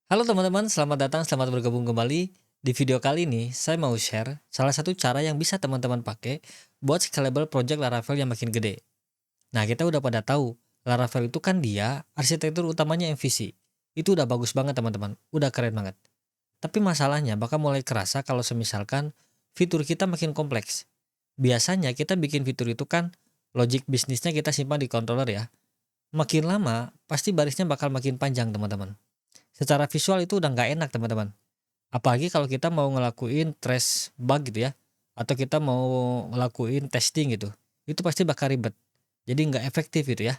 Halo teman-teman, selamat datang, selamat bergabung kembali. Di video kali ini, saya mau share salah satu cara yang bisa teman-teman pakai buat scalable project Laravel yang makin gede. Nah, kita udah pada tahu, Laravel itu kan dia arsitektur utamanya MVC. Itu udah bagus banget teman-teman, udah keren banget. Tapi masalahnya bakal mulai kerasa kalau semisalkan fitur kita makin kompleks. Biasanya kita bikin fitur itu kan logic bisnisnya kita simpan di controller ya. Makin lama, pasti barisnya bakal makin panjang teman-teman. Secara visual itu udah nggak enak teman-teman. Apalagi kalau kita mau ngelakuin trace bug gitu ya, atau kita mau ngelakuin testing gitu, itu pasti bakal ribet. Jadi nggak efektif gitu ya.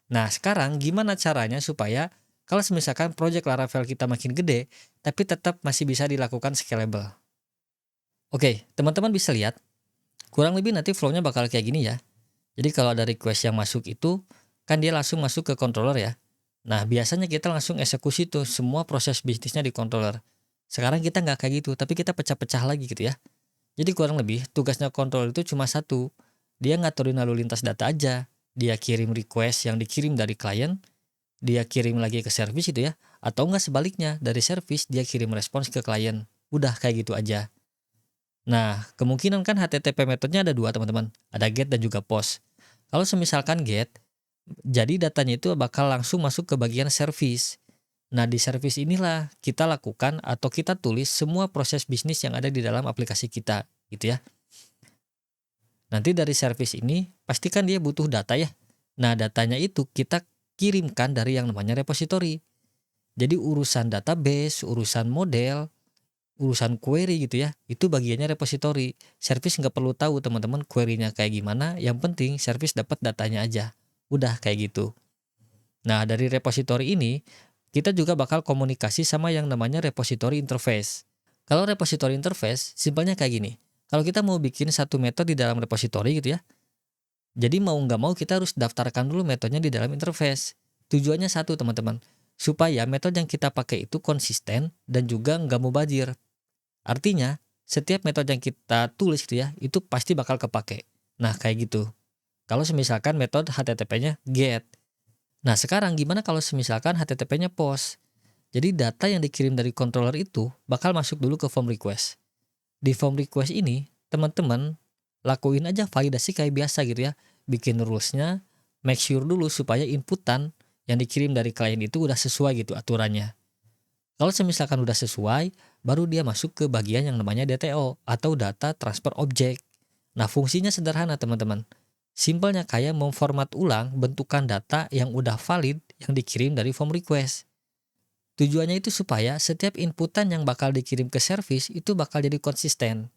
Nah sekarang gimana caranya supaya kalau misalkan project Laravel kita makin gede, tapi tetap masih bisa dilakukan scalable. Oke, teman-teman bisa lihat, kurang lebih nanti flow-nya bakal kayak gini ya. Jadi kalau ada request yang masuk itu, kan dia langsung masuk ke controller ya. Nah biasanya kita langsung eksekusi tuh semua proses bisnisnya di controller. Sekarang kita nggak kayak gitu, tapi kita pecah-pecah lagi gitu ya. Jadi kurang lebih tugasnya controller itu cuma satu. Dia ngaturin lalu lintas data aja. Dia kirim request yang dikirim dari klien, dia kirim lagi ke service itu ya. Atau enggak sebaliknya, dari service dia kirim respons ke klien. Udah kayak gitu aja. Nah, kemungkinan kan HTTP metodenya ada dua teman-teman. Ada get dan juga post. Kalau semisalkan get, jadi datanya itu bakal langsung masuk ke bagian service. Nah, di service inilah kita lakukan atau kita tulis semua proses bisnis yang ada di dalam aplikasi kita, gitu ya. Nanti dari service ini pastikan dia butuh data ya. Nah, datanya itu kita kirimkan dari yang namanya repository. Jadi urusan database, urusan model, urusan query gitu ya, itu bagiannya repository. Service nggak perlu tahu teman-teman query-nya kayak gimana, yang penting service dapat datanya aja. Udah kayak gitu. Nah, dari repository ini, kita juga bakal komunikasi sama yang namanya repository interface. Kalau repository interface, simpelnya kayak gini. Kalau kita mau bikin satu metode di dalam repository gitu ya, jadi mau nggak mau kita harus daftarkan dulu metodenya di dalam interface. Tujuannya satu teman-teman, supaya metode yang kita pakai itu konsisten dan juga nggak mubazir. Artinya, setiap metode yang kita tulis gitu ya, itu pasti bakal kepake. Nah, kayak gitu. Kalau misalkan metode HTTP-nya get. Nah, sekarang gimana kalau misalkan HTTP-nya post? Jadi data yang dikirim dari controller itu bakal masuk dulu ke form request. Di form request ini, teman-teman lakuin aja validasi kayak biasa gitu ya. Bikin rules-nya, make sure dulu supaya inputan yang dikirim dari klien itu udah sesuai gitu aturannya. Kalau misalkan udah sesuai, baru dia masuk ke bagian yang namanya DTO atau Data Transfer Object. Nah, fungsinya sederhana teman-teman. Simpelnya kayak memformat ulang bentukan data yang udah valid yang dikirim dari form request. Tujuannya itu supaya setiap inputan yang bakal dikirim ke service itu bakal jadi konsisten.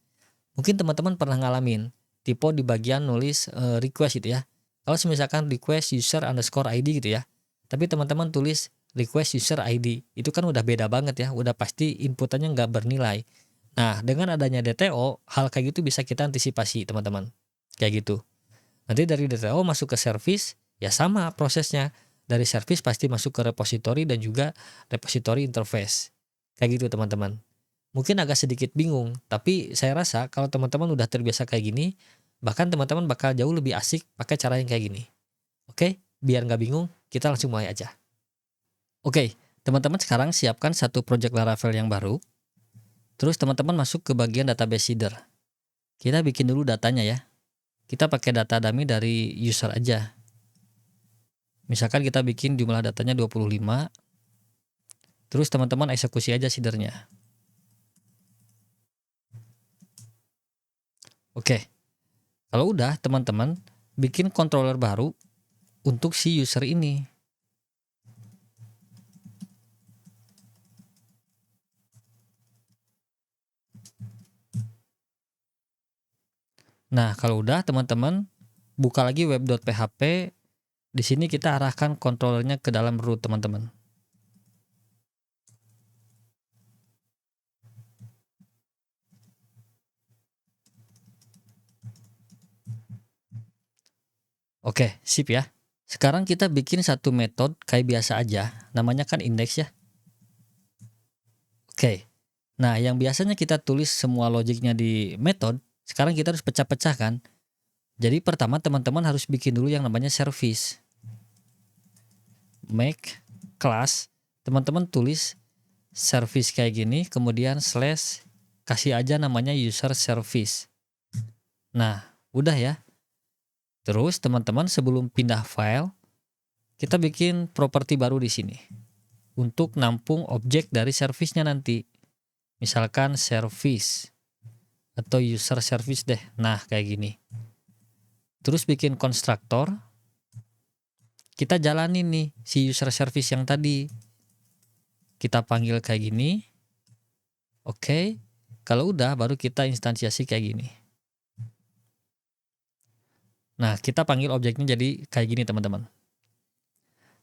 Mungkin teman-teman pernah ngalamin tipe di bagian nulis request gitu ya. Kalau misalkan request user underscore ID gitu ya. Tapi teman-teman tulis request user ID. Itu kan udah beda banget ya. Udah pasti inputannya nggak bernilai. Nah, dengan adanya DTO, hal kayak gitu bisa kita antisipasi teman-teman. Kayak gitu. Nanti dari DTO masuk ke service, ya sama prosesnya. Dari service pasti masuk ke repository dan juga repository interface. Kayak gitu teman-teman. Mungkin agak sedikit bingung, tapi saya rasa kalau teman-teman udah terbiasa kayak gini, bahkan teman-teman bakal jauh lebih asik pakai cara yang kayak gini. Oke, biar nggak bingung, kita langsung mulai aja. Oke, teman-teman sekarang siapkan satu project Laravel yang baru, terus teman-teman masuk ke bagian database seeder. Kita bikin dulu datanya ya. Kita pakai data dummy dari user aja. Misalkan kita bikin jumlah datanya 25, terus teman-teman eksekusi aja seedernya. Oke, kalau udah teman-teman bikin controller baru untuk si user ini. Nah, kalau udah teman-teman buka lagi web.php. Di sini kita arahkan controllernya ke dalam root teman-teman. Oke, sip ya. Sekarang kita bikin satu metode kayak biasa aja. Namanya kan index ya. Oke. Nah, yang biasanya kita tulis semua logiknya di metode, sekarang kita harus pecah-pecah kan. Jadi pertama teman-teman harus bikin dulu yang namanya service. Make class, teman-teman tulis service kayak gini, kemudian slash kasih aja namanya user service. Nah, udah ya. Terus teman-teman sebelum pindah file, kita bikin properti baru di sini untuk nampung objek dari service-nya nanti. Misalkan service atau user service deh. Nah, kayak gini. Terus bikin konstruktor. Kita jalanin nih si user service yang tadi. Kita panggil kayak gini. Oke. Kalau udah baru kita instansiasi kayak gini. Nah, kita panggil objeknya jadi kayak gini teman-teman.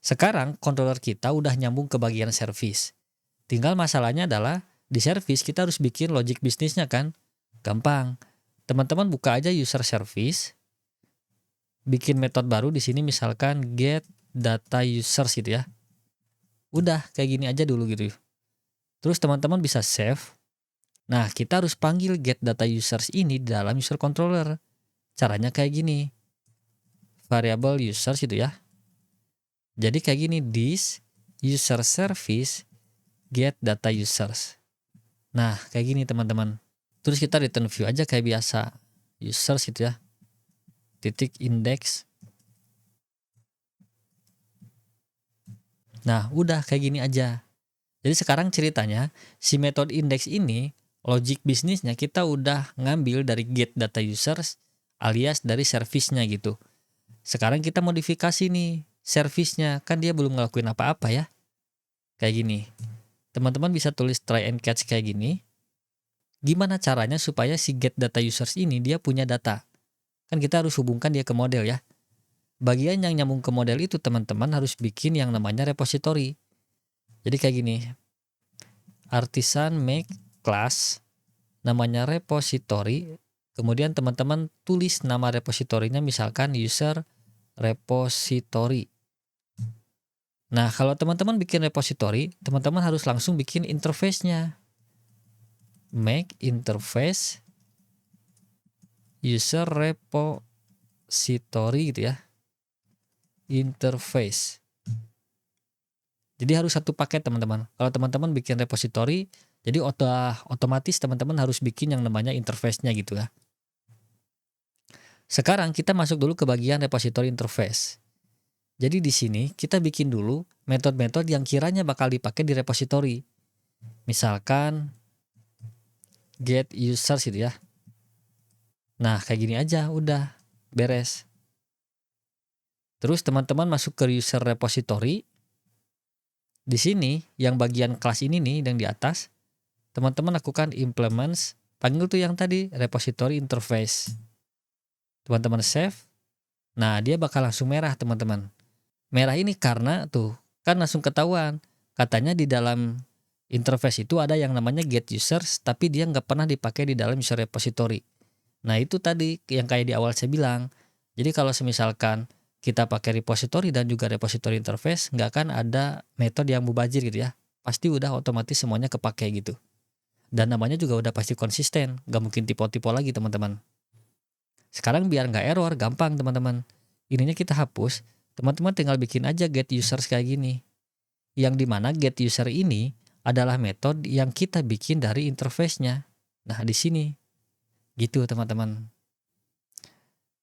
Sekarang controller kita udah nyambung ke bagian service. Tinggal masalahnya adalah di service kita harus bikin logic bisnisnya kan. Gampang. Teman-teman buka aja user service. Bikin metode baru di sini misalkan get data users gitu ya. Udah kayak gini aja dulu gitu. Terus teman-teman bisa save. Nah, kita harus panggil get data users ini di dalam user controller. Caranya kayak gini. Variable users gitu ya. Jadi kayak gini, this user service get data users. Nah, kayak gini teman-teman. Terus kita return view aja kayak biasa. Users gitu ya. Titik index. Nah, udah kayak gini aja. Jadi sekarang ceritanya, si metode index ini, logic bisnisnya kita udah ngambil dari get data users alias dari service-nya gitu. Sekarang kita modifikasi nih service-nya. Kan dia belum ngelakuin apa-apa ya. Kayak gini. Teman-teman bisa tulis try and catch kayak gini. Gimana caranya supaya si get data users ini dia punya data? Kan kita harus hubungkan dia ke model ya. Bagian yang nyambung ke model itu teman-teman harus bikin yang namanya repository. Jadi kayak gini. Artisan make class namanya repository. Kemudian teman-teman tulis nama repositorinya misalkan user repository. Nah, kalau teman-teman bikin repository, teman-teman harus langsung bikin interface-nya. Make interface user repository gitu ya. Interface. Jadi harus satu paket teman-teman. Kalau teman-teman bikin repository, jadi otomatis teman-teman harus bikin yang namanya interface-nya gitu ya. Sekarang kita masuk dulu ke bagian repository interface. Jadi di sini kita bikin dulu metode-metode yang kiranya bakal dipakai di repository. Misalkan get users gitu ya. Nah, kayak gini aja udah beres. Terus teman-teman masuk ke user repository. Di sini yang bagian kelas ini nih yang di atas, teman-teman lakukan implements, panggil tuh yang tadi repository interface. Teman-teman save. Nah, dia bakal langsung merah teman-teman. Merah ini karena tuh kan langsung ketahuan. Katanya di dalam interface itu ada yang namanya get users, tapi dia nggak pernah dipakai di dalam user repository. Nah, itu tadi yang kayak di awal saya bilang. Jadi kalau semisalkan kita pakai repository dan juga repository interface, nggak akan ada metode yang mubazir gitu ya. Pasti udah otomatis semuanya kepake gitu. Dan namanya juga udah pasti konsisten, nggak mungkin typo-typo lagi teman-teman. Sekarang biar nggak error, gampang teman-teman. Ininya kita hapus, teman-teman tinggal bikin aja get users kayak gini. Yang dimana get user ini adalah metode yang kita bikin dari interface-nya. Nah, di sini. Gitu teman-teman.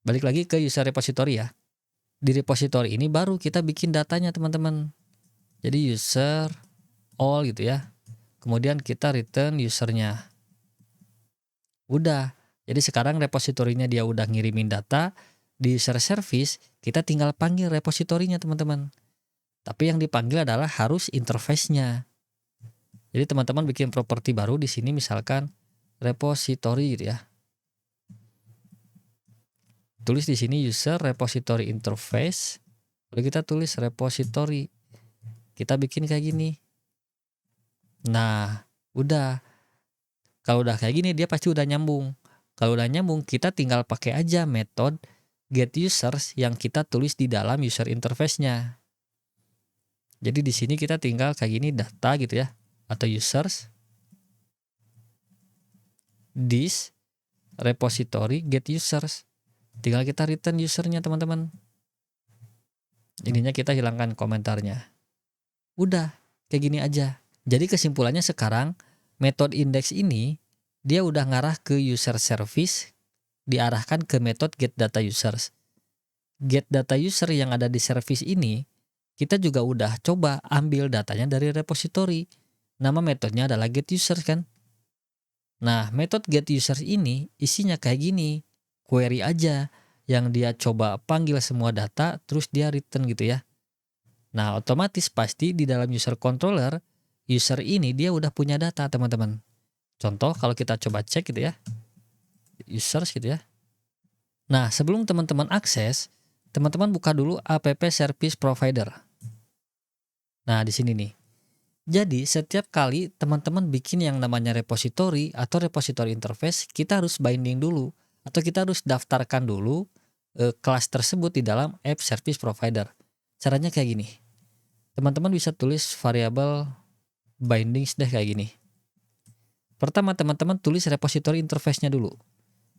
Balik lagi ke user repository ya. Di repository ini baru kita bikin datanya teman-teman. Jadi user all gitu ya. Kemudian kita return usernya. Udah. Jadi sekarang repositorinya dia udah ngirimin data. Di user service kita tinggal panggil repositorinya teman-teman. Tapi yang dipanggil adalah harus interface-nya. Jadi teman-teman bikin properti baru di sini misalkan repository gitu ya. Tulis di sini user repository interface. Lalu kita tulis repository. Kita bikin kayak gini. Nah, udah. Kalau udah kayak gini dia pasti udah nyambung. Kalau udah nyambung kita tinggal pakai aja metode get users yang kita tulis di dalam user interface-nya. Jadi di sini kita tinggal kayak gini data gitu ya atau users. This repository get users. Tinggal kita return usernya teman-teman. Ininya kita hilangkan komentarnya. Udah kayak gini aja. Jadi kesimpulannya sekarang, metode index ini dia udah ngarah ke user service, diarahkan ke metode get data users. Get data user yang ada di service ini, kita juga udah coba ambil datanya dari repository. Nama metodenya adalah get users kan. Nah, metode get users ini isinya kayak gini. Query aja yang dia coba panggil semua data terus dia return gitu ya. Nah, otomatis pasti di dalam user controller, user ini dia udah punya data, teman-teman. Contoh kalau kita coba cek gitu ya. Users gitu ya. Nah, sebelum teman-teman akses, teman-teman buka dulu app service provider. Nah, di sini nih. Jadi, setiap kali teman-teman bikin yang namanya repository atau repository interface, kita harus binding dulu atau kita harus daftarkan dulu kelas tersebut di dalam app service provider. Caranya kayak gini. Teman-teman bisa tulis variabel bindings deh kayak gini. Pertama, teman-teman tulis repository interface-nya dulu.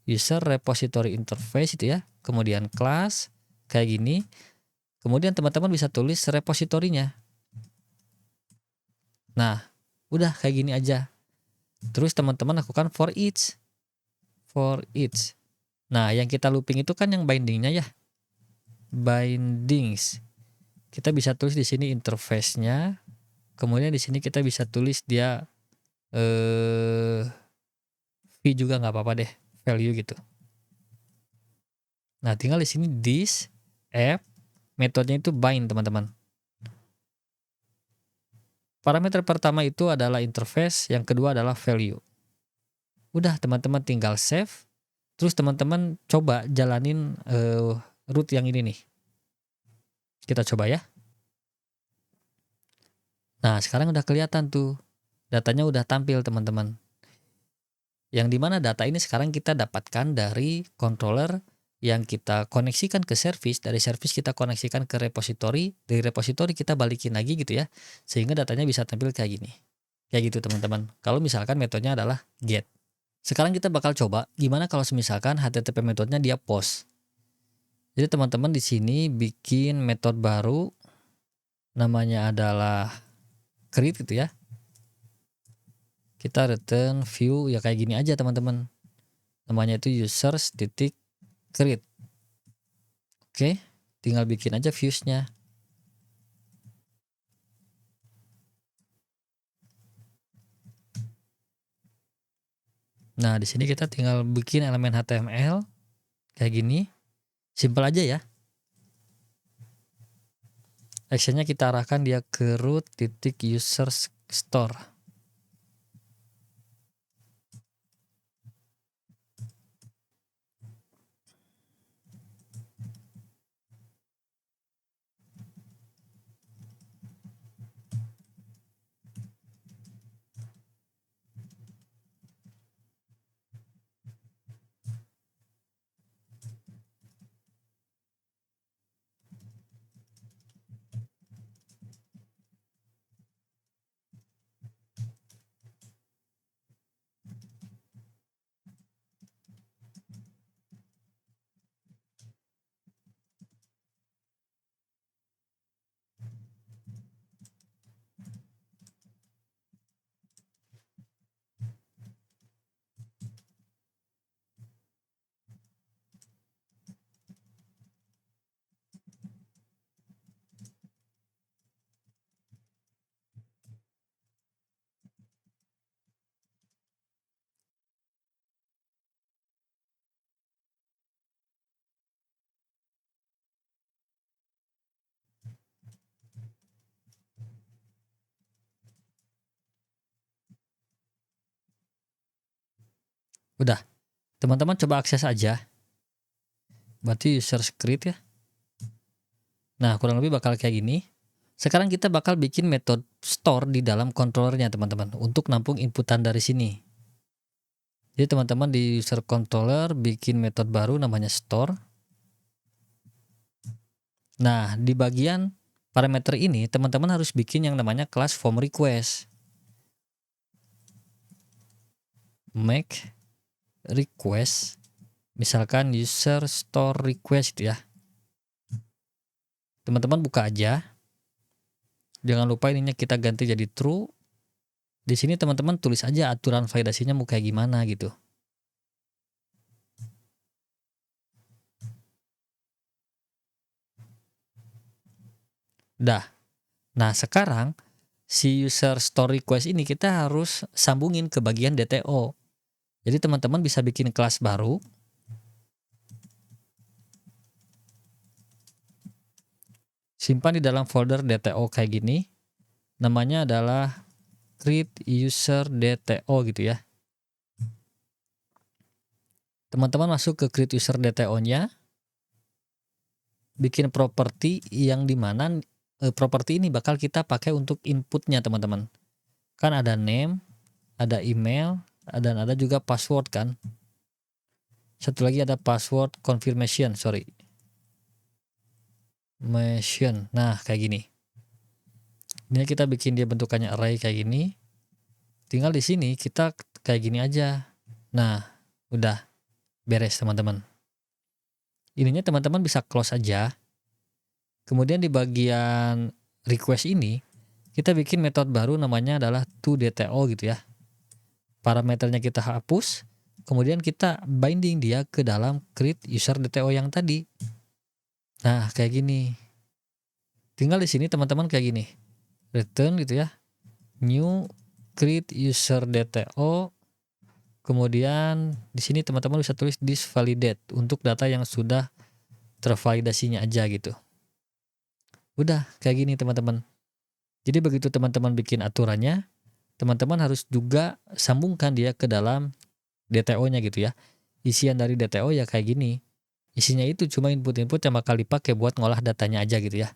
User repository interface itu ya. Kemudian kelas kayak gini. Kemudian teman-teman bisa tulis repositorinya. Nah, udah kayak gini aja. Terus teman-teman lakukan for each. For each. Nah, yang kita looping itu kan yang bindingnya ya. Bindings. Kita bisa tulis di sini interface-nya. Kemudian di sini kita bisa tulis dia v juga nggak apa-apa deh, value gitu. Nah, tinggal di sini this app, metodenya itu bind, teman-teman. Parameter pertama itu adalah interface, yang kedua adalah value. Udah, teman-teman tinggal save. Terus teman-teman coba jalanin root yang ini nih. Kita coba ya. Nah, sekarang udah kelihatan tuh. Datanya udah tampil, teman-teman. Yang dimana data ini sekarang kita dapatkan dari controller yang kita koneksikan ke service, dari service kita koneksikan ke repository, dari repository kita balikin lagi gitu ya, sehingga datanya bisa tampil kayak gini. Kayak gitu teman-teman. Kalau misalkan metodenya adalah get. Sekarang kita bakal coba gimana kalau misalkan HTTP metodenya dia post. Jadi teman-teman di sini bikin metode baru, namanya adalah create gitu ya. Kita return view ya kayak gini aja teman-teman. Namanya itu users.create. Oke, tinggal bikin aja views-nya. Nah, di sini kita tinggal bikin elemen HTML kayak gini. Simple aja ya. Actionnya kita arahkan dia ke root.users store. Udah, teman-teman coba akses aja. Berarti user script ya. Nah, kurang lebih bakal kayak gini. Sekarang kita bakal bikin metode store di dalam controllernya teman-teman, untuk nampung inputan dari sini. Jadi teman-teman di user controller bikin metode baru namanya store. Nah, di bagian parameter ini teman-teman harus bikin yang namanya kelas form request. Make request, misalkan user store request ya. Teman-teman buka aja. Jangan lupa ininya kita ganti jadi true. Di sini teman-teman tulis aja aturan validasinya mau kayak gimana gitu. Dah. Nah, sekarang si user store request ini kita harus sambungin ke bagian DTO. Jadi teman-teman bisa bikin kelas baru. Simpan di dalam folder DTO kayak gini. Namanya adalah create user DTO gitu ya. Teman-teman masuk ke create user DTO-nya. Bikin properti yang dimana properti ini bakal kita pakai untuk inputnya teman-teman. Kan ada name, ada email, dan ada juga password kan. Satu lagi ada password confirmation, sorry. Nah, kayak gini. Ini kita bikin dia bentukannya array kayak gini. Tinggal di sini kita kayak gini aja. Nah, udah beres teman-teman. Ininya teman-teman bisa close aja. Kemudian di bagian request ini, kita bikin metode baru namanya adalah toDTO gitu ya. Parameternya kita hapus, kemudian kita binding dia ke dalam create user DTO yang tadi. Nah, kayak gini. Tinggal di sini teman-teman kayak gini. Return gitu ya. New create user DTO. Kemudian di sini teman-teman bisa tulis this validate untuk data yang sudah tervalidasinya aja gitu. Udah kayak gini teman-teman. Jadi begitu teman-teman bikin aturannya, teman-teman harus juga sambungkan dia ke dalam DTO-nya gitu ya. Isian dari DTO ya kayak gini. Isinya itu cuma input-input yang bakal dipakai buat ngolah datanya aja gitu ya.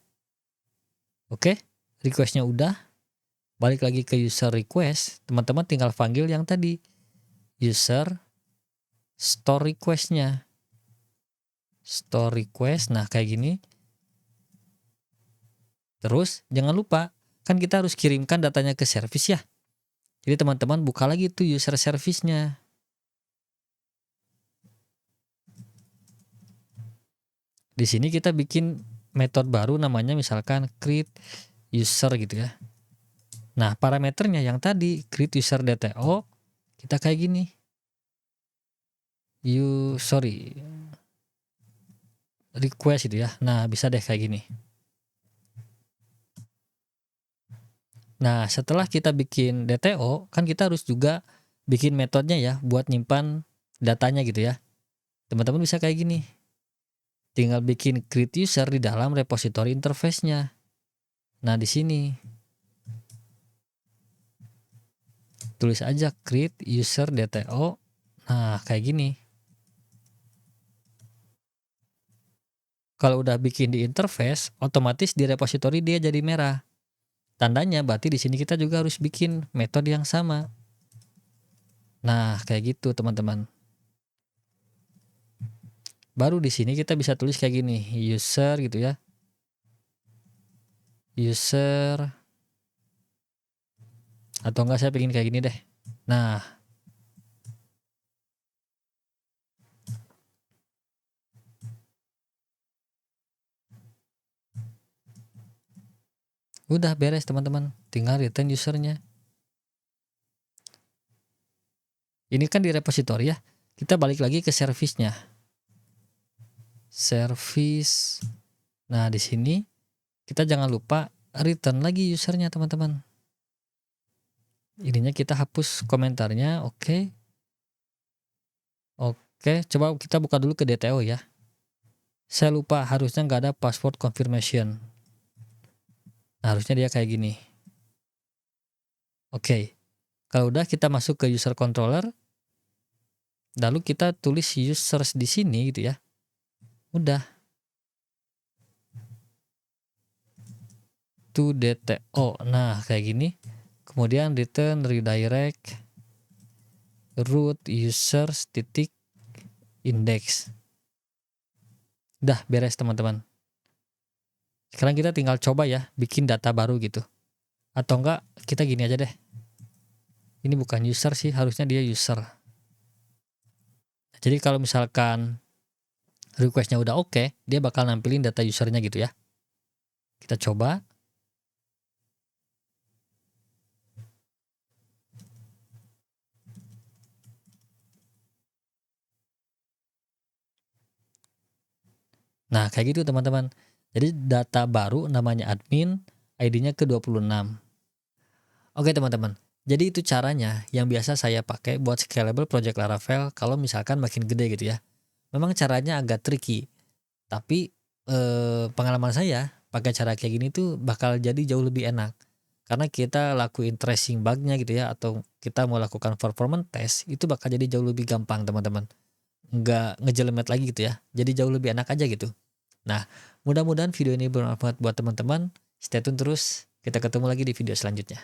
Oke, request-nya udah. Balik lagi ke user request, teman-teman tinggal panggil yang tadi. User store request-nya. Store request, nah kayak gini. Terus jangan lupa, kan kita harus kirimkan datanya ke service ya. Jadi teman-teman buka lagi tuh user service-nya. Di sini kita bikin metode baru namanya misalkan create user gitu ya. Nah, parameternya yang tadi create user DTO kita kayak gini. Request itu ya. Nah, bisa deh kayak gini. Nah, setelah kita bikin DTO, kan kita harus juga bikin metodenya ya buat nyimpan datanya gitu ya. Teman-teman bisa kayak gini. Tinggal bikin create user di dalam repository interface-nya. Nah, di sini tulis aja create user DTO. Nah, kayak gini. Kalau udah bikin di interface, otomatis di repository dia jadi merah. Tandanya berarti di sini kita juga harus bikin metode yang sama. Nah, kayak gitu teman-teman. Baru di sini kita bisa tulis kayak gini, user gitu ya. User atau enggak saya pengen kayak gini deh. Nah, udah beres teman-teman. Tinggal return usernya. Ini kan di repository ya. Kita balik lagi ke service-nya. Service. Nah, di sini kita jangan lupa return lagi usernya teman-teman. Ininya kita hapus komentarnya, oke. Oke, coba kita buka dulu ke DTO ya. Saya lupa harusnya nggak ada password confirmation. Nah, harusnya dia kayak gini. Oke, kalau udah kita masuk ke user controller. Lalu kita tulis users di sini gitu ya. Udah. toDTO. Nah, kayak gini. Kemudian return redirect root users titik index. Udah beres teman-teman. Sekarang kita tinggal coba ya bikin data baru gitu. Atau enggak kita gini aja deh. Ini bukan user sih, harusnya dia user. Jadi kalau misalkan requestnya udah oke, dia bakal nampilin data usernya gitu ya. Kita coba. Nah, kayak gitu teman-teman. Jadi data baru namanya admin, ID-nya ke 26. Oke teman-teman, jadi itu caranya yang biasa saya pakai buat scalable project Laravel kalau misalkan makin gede gitu ya. Memang caranya agak tricky, tapi pengalaman saya pakai cara kayak gini tuh bakal jadi jauh lebih enak. Karena kita lakuin tracing bugnya gitu ya, atau kita mau lakukan performance test, itu bakal jadi jauh lebih gampang teman-teman. Nggak ngejelemet lagi gitu ya, jadi jauh lebih enak aja gitu. Nah, mudah-mudahan video ini bermanfaat buat teman-teman. Stay tune terus, kita ketemu lagi di video selanjutnya.